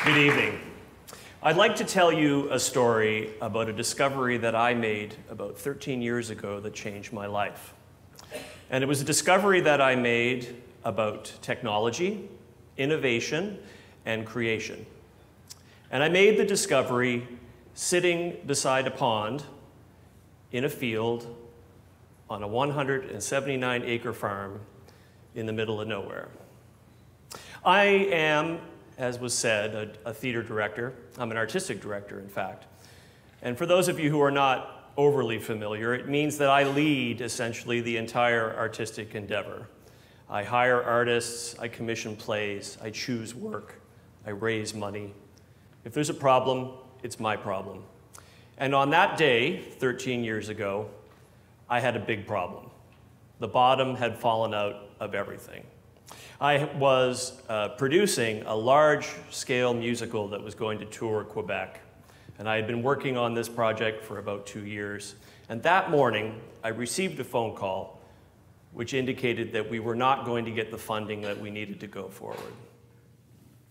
Good evening. I'd like to tell you a story about a discovery that I made about 13 years ago that changed my life. And it was a discovery that I made about technology, innovation, and creation. And I made the discovery sitting beside a pond in a field on a 179-acre farm in the middle of nowhere. I am, as was said, a theater director. I'm an artistic director, in fact. And for those of you who are not overly familiar, it means that I lead, essentially, the entire artistic endeavor. I hire artists, I commission plays, I choose work, I raise money. If there's a problem, it's my problem. And on that day, 13 years ago, I had a big problem. The bottom had fallen out of everything. I was producing a large-scale musical that was going to tour Quebec. And I had been working on this project for about 2 years. And that morning, I received a phone call which indicated that we were not going to get the funding that we needed to go forward.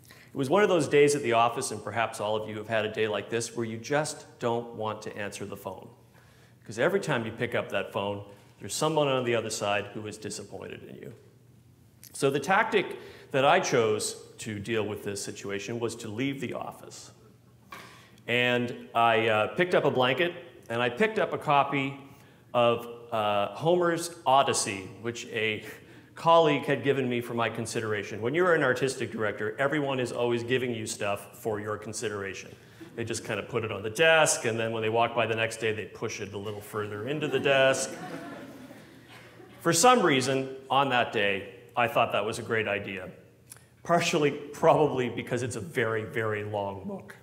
It was one of those days at the office, and perhaps all of you have had a day like this, where you just don't want to answer the phone. Because every time you pick up that phone, there's someone on the other side who is disappointed in you. So the tactic that I chose to deal with this situation was to leave the office. And I picked up a blanket, and I picked up a copy of Homer's Odyssey, which a colleague had given me for my consideration. When you're an artistic director, everyone is always giving you stuff for your consideration. They just kind of put it on the desk, and then when they walk by the next day, they push it a little further into the desk. For some reason, on that day, I thought that was a great idea. Partially, probably because it's a very, very long book.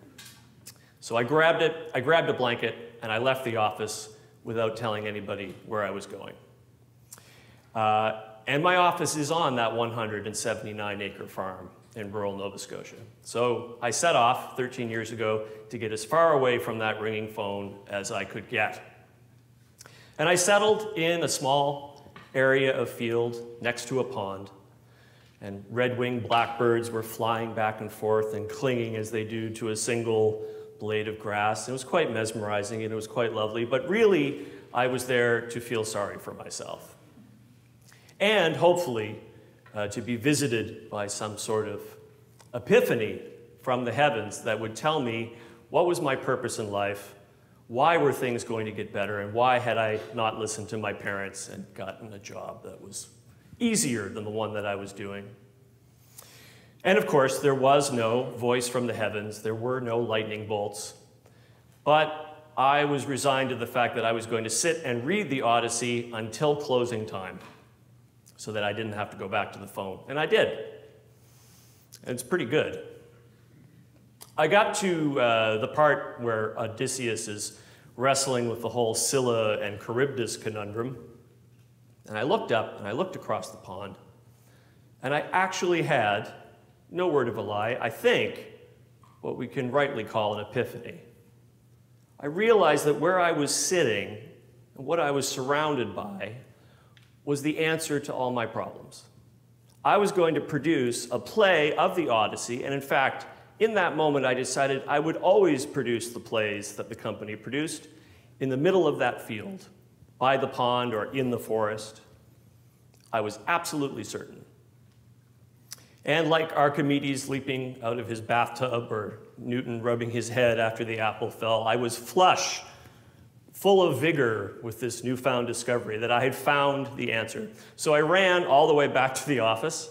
So I grabbed it, I grabbed a blanket, and I left the office without telling anybody where I was going. And my office is on that 179-acre farm in rural Nova Scotia. So I set off 13 years ago to get as far away from that ringing phone as I could get. And I settled in a small area of field next to a pond, and red-winged blackbirds were flying back and forth and clinging as they do to a single blade of grass. It was quite mesmerizing and it was quite lovely, but really I was there to feel sorry for myself. And hopefully to be visited by some sort of epiphany from the heavens that would tell me what was my purpose in life, why were things going to get better, and why had I not listened to my parents and gotten a job that was easier than the one that I was doing. And of course, there was no voice from the heavens, there were no lightning bolts, but I was resigned to the fact that I was going to sit and read the Odyssey until closing time, so that I didn't have to go back to the phone. And I did. And it's pretty good. I got to the part where Odysseus is wrestling with the whole Scylla and Charybdis conundrum. And I looked up and I looked across the pond. And I actually had, no word of a lie, I think, what we can rightly call an epiphany. I realized that where I was sitting and what I was surrounded by was the answer to all my problems. I was going to produce a play of the Odyssey, and in fact, in that moment, I decided I would always produce the plays that the company produced in the middle of that field, by the pond or in the forest. I was absolutely certain. And like Archimedes leaping out of his bathtub or Newton rubbing his head after the apple fell, I was flush, full of vigor with this newfound discovery that I had found the answer. So I ran all the way back to the office.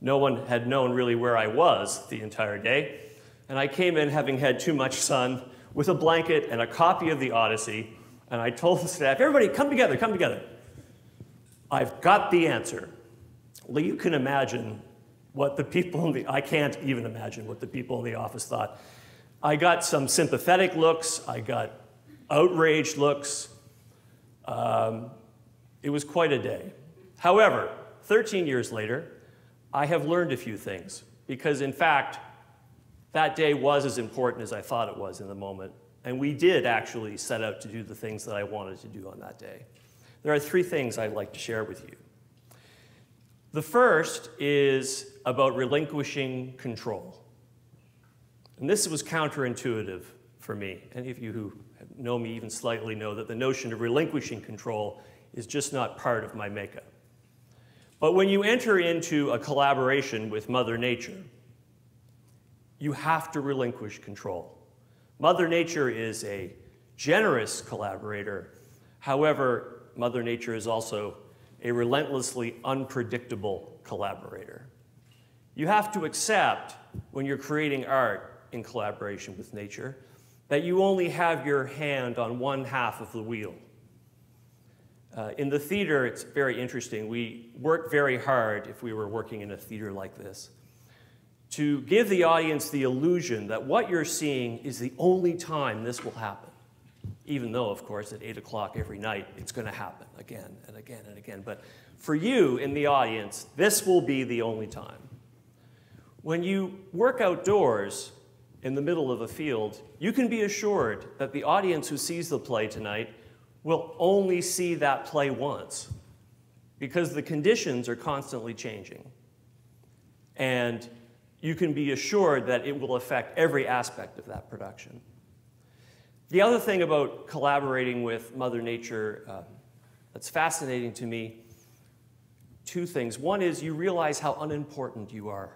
No one had known really where I was the entire day. And I came in having had too much sun with a blanket and a copy of the Odyssey. And I told the staff, everybody come together, come together. I've got the answer. Well, you can imagine what the people in the, I can't even imagine what the people in the office thought. I got some sympathetic looks. I got outraged looks. It was quite a day. However, 13 years later, I have learned a few things because, in fact, that day was as important as I thought it was in the moment. And we did actually set out to do the things that I wanted to do on that day. There are 3 things I'd like to share with you. The first is about relinquishing control. And this was counterintuitive for me. Any of you who know me even slightly know that the notion of relinquishing control is just not part of my makeup. But when you enter into a collaboration with Mother Nature, you have to relinquish control. Mother Nature is a generous collaborator. However, Mother Nature is also a relentlessly unpredictable collaborator. You have to accept, when you're creating art in collaboration with nature, that you only have your hand on one half of the wheel. In the theater, it's very interesting. We work very hard, if we were working in a theater like this, to give the audience the illusion that what you're seeing is the only time this will happen. Even though, of course, at 8 o'clock every night, it's going to happen again and again and again. But for you in the audience, this will be the only time. When you work outdoors in the middle of a field, you can be assured that the audience who sees the play tonight will only see that play once, because the conditions are constantly changing. And you can be assured that it will affect every aspect of that production. The other thing about collaborating with Mother Nature that's fascinating to me, two things. One is you realize how unimportant you are.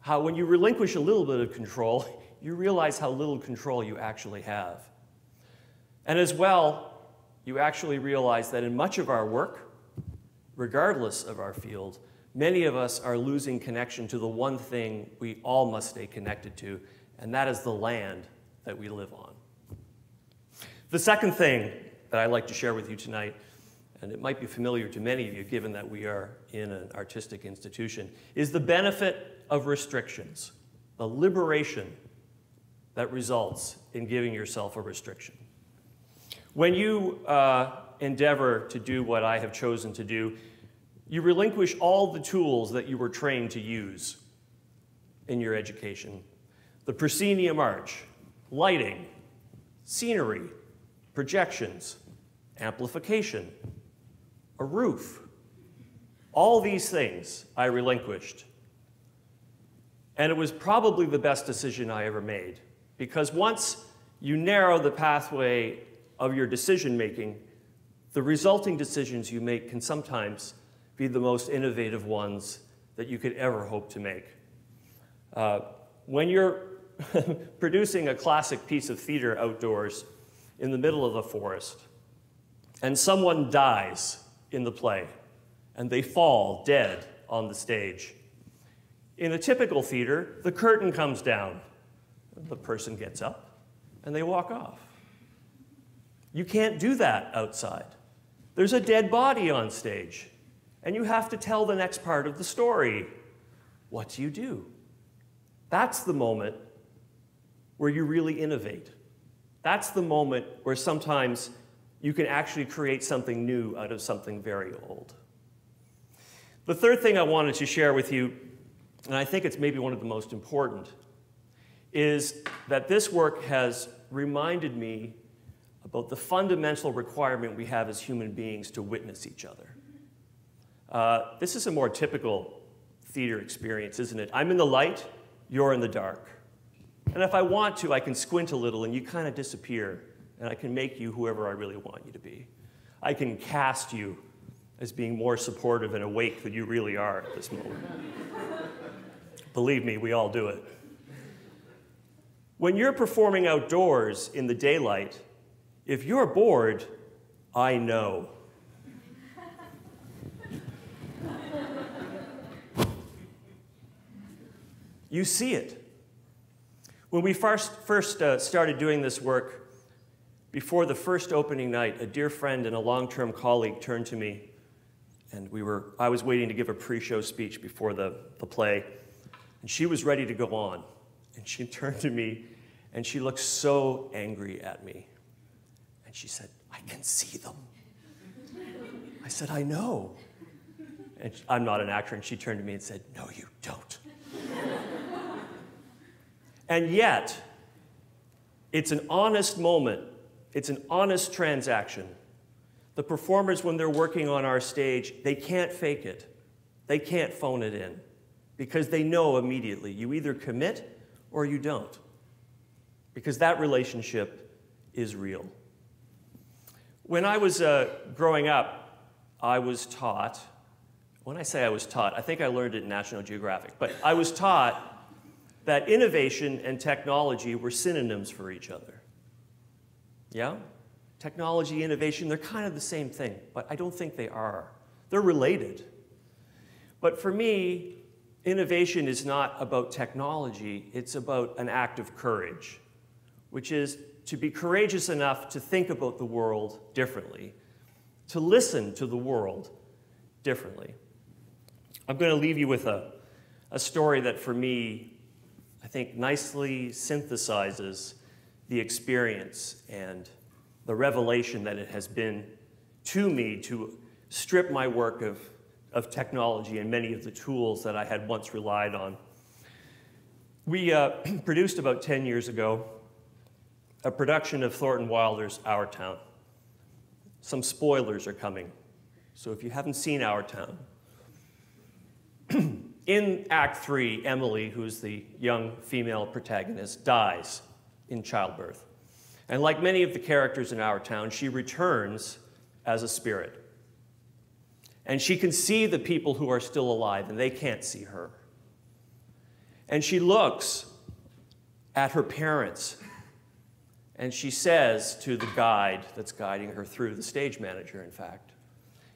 How when you relinquish a little bit of control, you realize how little control you actually have. And as well, you actually realize that in much of our work, regardless of our field, many of us are losing connection to the one thing we all must stay connected to, and that is the land that we live on. The second thing that I'd like to share with you tonight, and it might be familiar to many of you given that we are in an artistic institution, is the benefit of restrictions, the liberation that results in giving yourself a restriction. When you endeavor to do what I have chosen to do, you relinquish all the tools that you were trained to use in your education. The proscenium arch, lighting, scenery, projections, amplification, a roof. All these things I relinquished. And it was probably the best decision I ever made, because once you narrow the pathway of your decision-making, the resulting decisions you make can sometimes be the most innovative ones that you could ever hope to make. When you're producing a classic piece of theater outdoors in the middle of the forest, and someone dies in the play, and they fall dead on the stage, in a typical theater, the curtain comes down, the person gets up, and they walk off. You can't do that outside. There's a dead body on stage, and you have to tell the next part of the story. What do? That's the moment where you really innovate. That's the moment where sometimes you can actually create something new out of something very old. The third thing I wanted to share with you, and I think it's maybe one of the most important, is that this work has reminded me about the fundamental requirement we have as human beings to witness each other. This is a more typical theater experience, isn't it? I'm in the light, you're in the dark. And if I want to, I can squint a little and you kind of disappear, and I can make you whoever I really want you to be. I can cast you as being more supportive and awake than you really are at this moment. Believe me, we all do it. When you're performing outdoors in the daylight, if you're bored, I know. You see it. When we first started doing this work, before the first opening night, a dear friend and a long-term colleague turned to me, and I was waiting to give a pre-show speech before the play, and she was ready to go on. And she turned to me, and she looked so angry at me. And she said, "I can see them." I said, "I know." And I'm not an actor, and she turned to me and said, "No, you don't." And yet, it's an honest moment. It's an honest transaction. The performers, when they're working on our stage, they can't fake it. They can't phone it in, because they know immediately. You either commit or you don't, because that relationship is real. When I was growing up, I was taught, when I say I was taught, I think I learned it in National Geographic, but I was taught that innovation and technology were synonyms for each other. Yeah? Technology, innovation, they're kind of the same thing, but I don't think they are. They're related. But for me, innovation is not about technology, it's about an act of courage, which is to be courageous enough to think about the world differently, to listen to the world differently. I'm going to leave you with a story that for me, I think nicely synthesizes the experience and the revelation that it has been to me to strip my work of technology and many of the tools that I had once relied on. We produced about 10 years ago a production of Thornton Wilder's Our Town. Some spoilers are coming, so if you haven't seen Our Town. In Act 3, Emily, who's the young female protagonist, dies in childbirth. And like many of the characters in Our Town, she returns as a spirit. And she can see the people who are still alive, and they can't see her. And she looks at her parents, and she says to the guide that's guiding her through, the stage manager, in fact,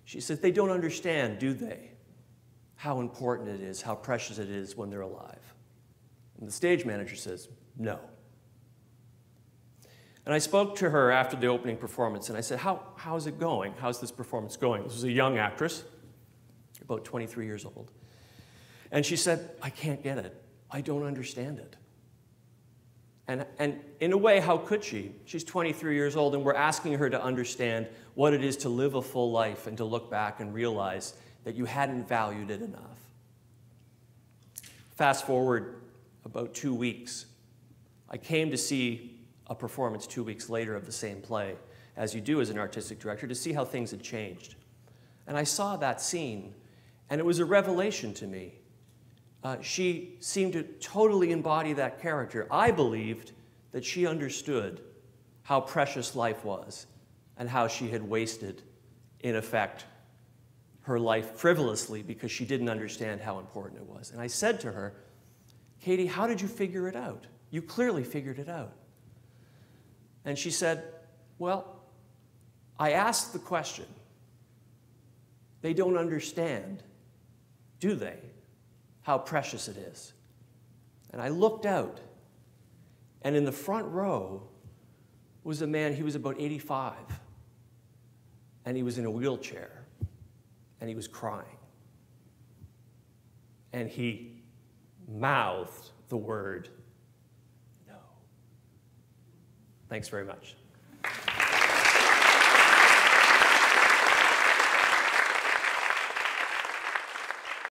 she says, "They don't understand, do they? How important it is, how precious it is when they're alive." And the stage manager says, "No." And I spoke to her after the opening performance, and I said, how's it going? How's this performance going? This was a young actress, about 23 years old. And she said, "I can't get it. I don't understand it." And in a way, how could she? She's 23 years old, and we're asking her to understand what it is to live a full life and to look back and realize that you hadn't valued it enough. Fast forward about 2 weeks. I came to see a performance 2 weeks later of the same play, as you do as an artistic director, to see how things had changed. And I saw that scene, and it was a revelation to me. She seemed to totally embody that character. I believed that she understood how precious life was and how she had wasted, in effect, her life frivolously because she didn't understand how important it was. And I said to her, "Katie, how did you figure it out? You clearly figured it out." And she said, "Well, I asked the question. They don't understand, do they, how precious it is?" And I looked out, and in the front row was a man, he was about 85, and he was in a wheelchair, and he was crying. And he mouthed the word, "No." Thanks very much.